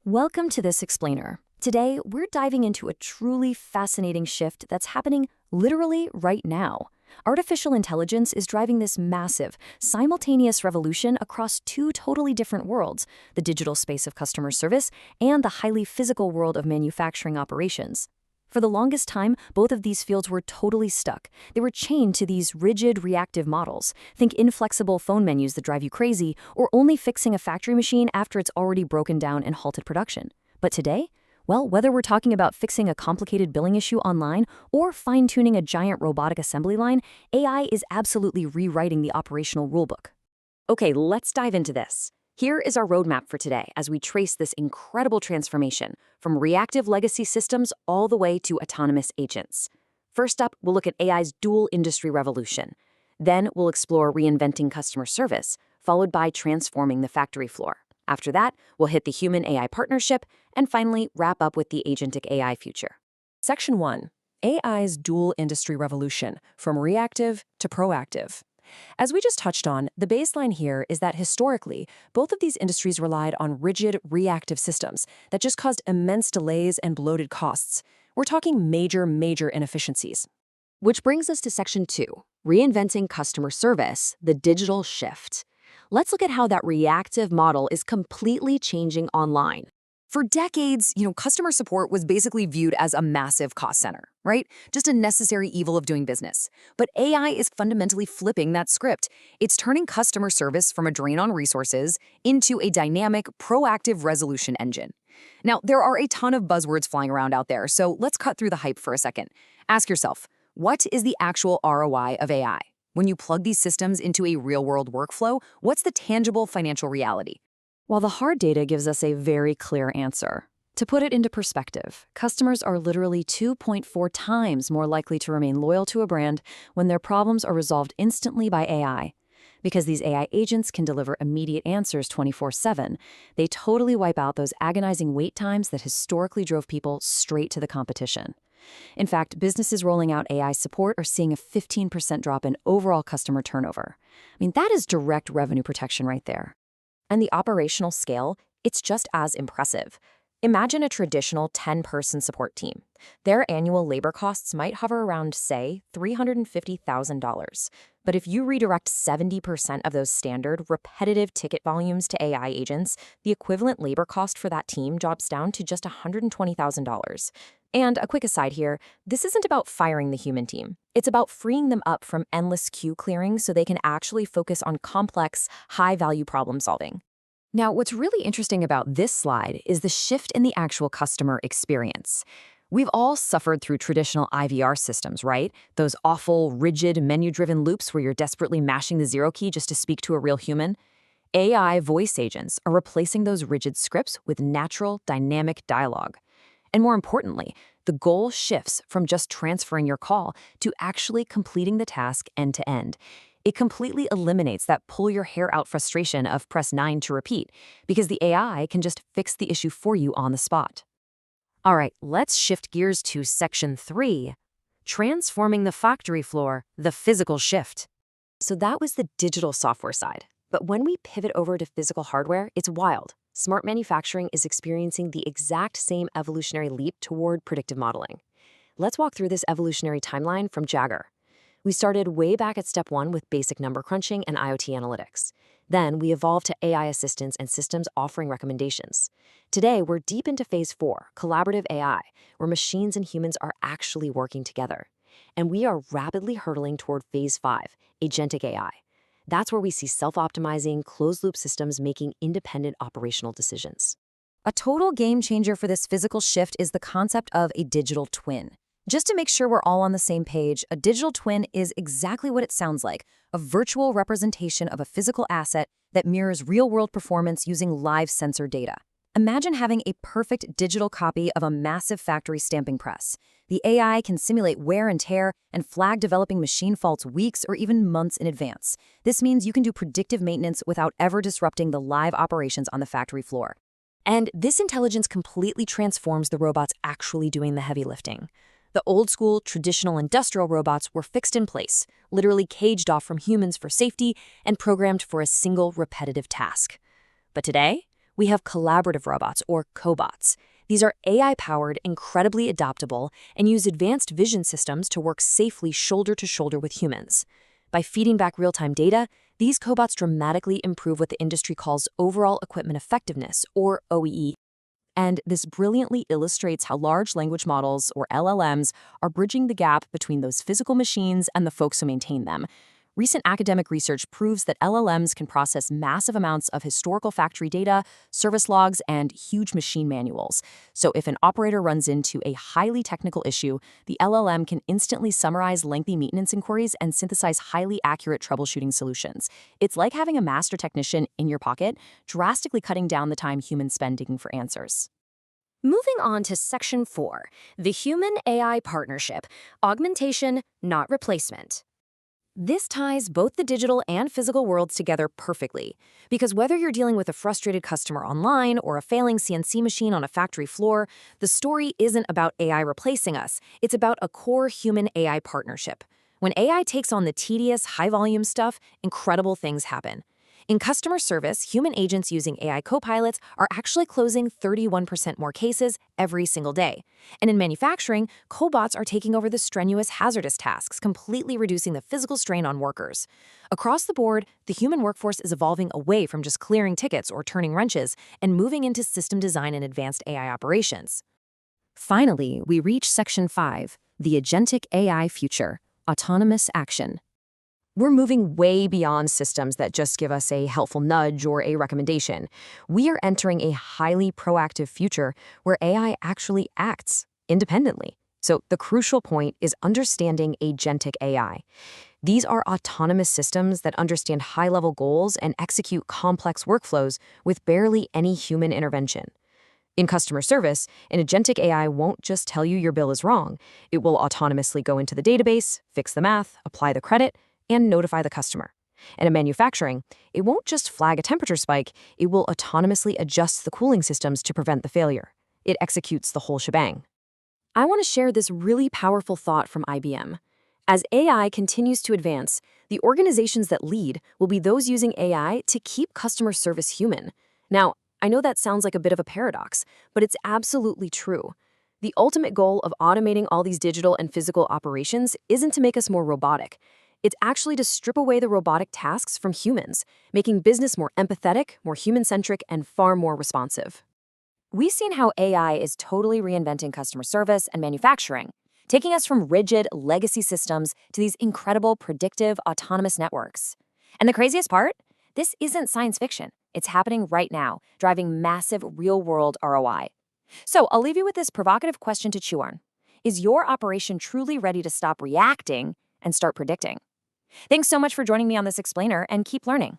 Welcome to this explainer. Today, we're diving into a truly fascinating shift that's happening literally right now. Artificial intelligence is driving this massive, simultaneous revolution across two totally different worlds, the digital space of customer service and the highly physical world of manufacturing operations. For the longest time, both of these fields were totally stuck. They were chained to these rigid, reactive models. Think inflexible phone menus that drive you crazy, or only fixing a factory machine after it's already broken down and halted production. But today, well, whether we're talking about fixing a complicated billing issue online or fine-tuning a giant robotic assembly line, AI is absolutely rewriting the operational rulebook. Okay, let's dive into this. Here is our roadmap for today as we trace this incredible transformation from reactive legacy systems all the way to autonomous agents. First up, we'll look at AI's dual industry revolution. Then we'll explore reinventing customer service, followed by transforming the factory floor. After that, we'll hit the human-AI partnership, and finally wrap up with the agentic AI future. Section 1. AI's dual industry revolution, from reactive to proactive. As we just touched on, the baseline here is that historically, both of these industries relied on rigid, reactive systems that just caused immense delays and bloated costs. We're talking major inefficiencies. Which brings us to Section 2, reinventing customer service, the digital shift. Let's look at how that reactive model is completely changing online. For decades, customer support was basically viewed as a massive cost center, right? Just a necessary evil of doing business. But AI is fundamentally flipping that script. It's turning customer service from a drain on resources into a dynamic, proactive resolution engine. Now, there are a ton of buzzwords flying around out there, so let's cut through the hype for a second. Ask yourself, what is the actual ROI of AI? When you plug these systems into a real-world workflow, what's the tangible financial reality? While the hard data gives us a very clear answer. To put it into perspective, customers are literally 2.4 times more likely to remain loyal to a brand when their problems are resolved instantly by AI. Because these AI agents can deliver immediate answers 24/7, they totally wipe out those agonizing wait times that historically drove people straight to the competition. In fact, businesses rolling out AI support are seeing a 15% drop in overall customer turnover. That is direct revenue protection right there. And the operational scale, it's just as impressive. Imagine a traditional 10-person support team. Their annual labor costs might hover around, say, $350,000. But if you redirect 70% of those standard, repetitive ticket volumes to AI agents, the equivalent labor cost for that team drops down to just $120,000. And a quick aside here, this isn't about firing the human team. It's about freeing them up from endless queue clearing so they can actually focus on complex, high-value problem solving. Now, what's really interesting about this slide is the shift in the actual customer experience. We've all suffered through traditional IVR systems, right? Those awful, rigid, menu-driven loops where you're desperately mashing the zero key just to speak to a real human. AI voice agents are replacing those rigid scripts with natural, dynamic dialogue. And more importantly, the goal shifts from just transferring your call to actually completing the task end to end. It completely eliminates that pull-your-hair-out frustration of press 9 to repeat, because the AI can just fix the issue for you on the spot. All right, let's shift gears to Section 3, transforming the factory floor, the physical shift. So that was the digital software side. But when we pivot over to physical hardware, it's wild. Smart manufacturing is experiencing the exact same evolutionary leap toward predictive modeling. Let's walk through this evolutionary timeline from Jagger. We started way back at step 1 with basic number crunching and IoT analytics. Then we evolved to AI assistants and systems offering recommendations. Today, we're deep into phase 4, collaborative AI, where machines and humans are actually working together. And we are rapidly hurtling toward phase 5, agentic AI. That's where we see self-optimizing, closed-loop systems making independent operational decisions. A total game changer for this physical shift is the concept of a digital twin. Just to make sure we're all on the same page, a digital twin is exactly what it sounds like, a virtual representation of a physical asset that mirrors real-world performance using live sensor data. Imagine having a perfect digital copy of a massive factory stamping press. The AI can simulate wear and tear and flag developing machine faults weeks or even months in advance. This means you can do predictive maintenance without ever disrupting the live operations on the factory floor. And this intelligence completely transforms the robots actually doing the heavy lifting. The old-school, traditional industrial robots were fixed in place, literally caged off from humans for safety and programmed for a single repetitive task. But today, we have collaborative robots, or cobots. These are AI-powered, incredibly adaptable, and use advanced vision systems to work safely shoulder to shoulder with humans. By feeding back real-time data, these cobots dramatically improve what the industry calls overall equipment effectiveness, or OEE. And this brilliantly illustrates how large language models, or LLMs, are bridging the gap between those physical machines and the folks who maintain them. Recent academic research proves that LLMs can process massive amounts of historical factory data, service logs, and huge machine manuals. So if an operator runs into a highly technical issue, the LLM can instantly summarize lengthy maintenance inquiries and synthesize highly accurate troubleshooting solutions. It's like having a master technician in your pocket, drastically cutting down the time humans spend digging for answers. Moving on to Section 4, the Human-AI Partnership, Augmentation, Not Replacement. This ties both the digital and physical worlds together perfectly, because whether you're dealing with a frustrated customer online or a failing CNC machine on a factory floor, the story isn't about AI replacing us, it's about a core human-AI partnership. When AI takes on the tedious, high-volume stuff, incredible things happen. In customer service, human agents using AI copilots are actually closing 31% more cases every single day. And in manufacturing, cobots are taking over the strenuous, hazardous tasks, completely reducing the physical strain on workers. Across the board, the human workforce is evolving away from just clearing tickets or turning wrenches and moving into system design and advanced AI operations. Finally, we reach Section 5, the Agentic AI future, autonomous action. We're moving way beyond systems that just give us a helpful nudge or a recommendation. We are entering a highly proactive future where AI actually acts independently. So the crucial point is understanding agentic AI. These are autonomous systems that understand high-level goals and execute complex workflows with barely any human intervention. In customer service, an agentic AI won't just tell you your bill is wrong. It will autonomously go into the database, fix the math, apply the credit, and notify the customer. And in manufacturing, it won't just flag a temperature spike, it will autonomously adjust the cooling systems to prevent the failure. It executes the whole shebang. I want to share this really powerful thought from IBM. As AI continues to advance, the organizations that lead will be those using AI to keep customer service human. Now, I know that sounds like a bit of a paradox, but it's absolutely true. The ultimate goal of automating all these digital and physical operations isn't to make us more robotic. It's actually to strip away the robotic tasks from humans, making business more empathetic, more human-centric, and far more responsive. We've seen how AI is totally reinventing customer service and manufacturing, taking us from rigid legacy systems to these incredible predictive autonomous networks. And the craziest part? This isn't science fiction. It's happening right now, driving massive real-world ROI. So I'll leave you with this provocative question to chew on. Is your operation truly ready to stop reacting and start predicting? Thanks so much for joining me on this explainer, and keep learning.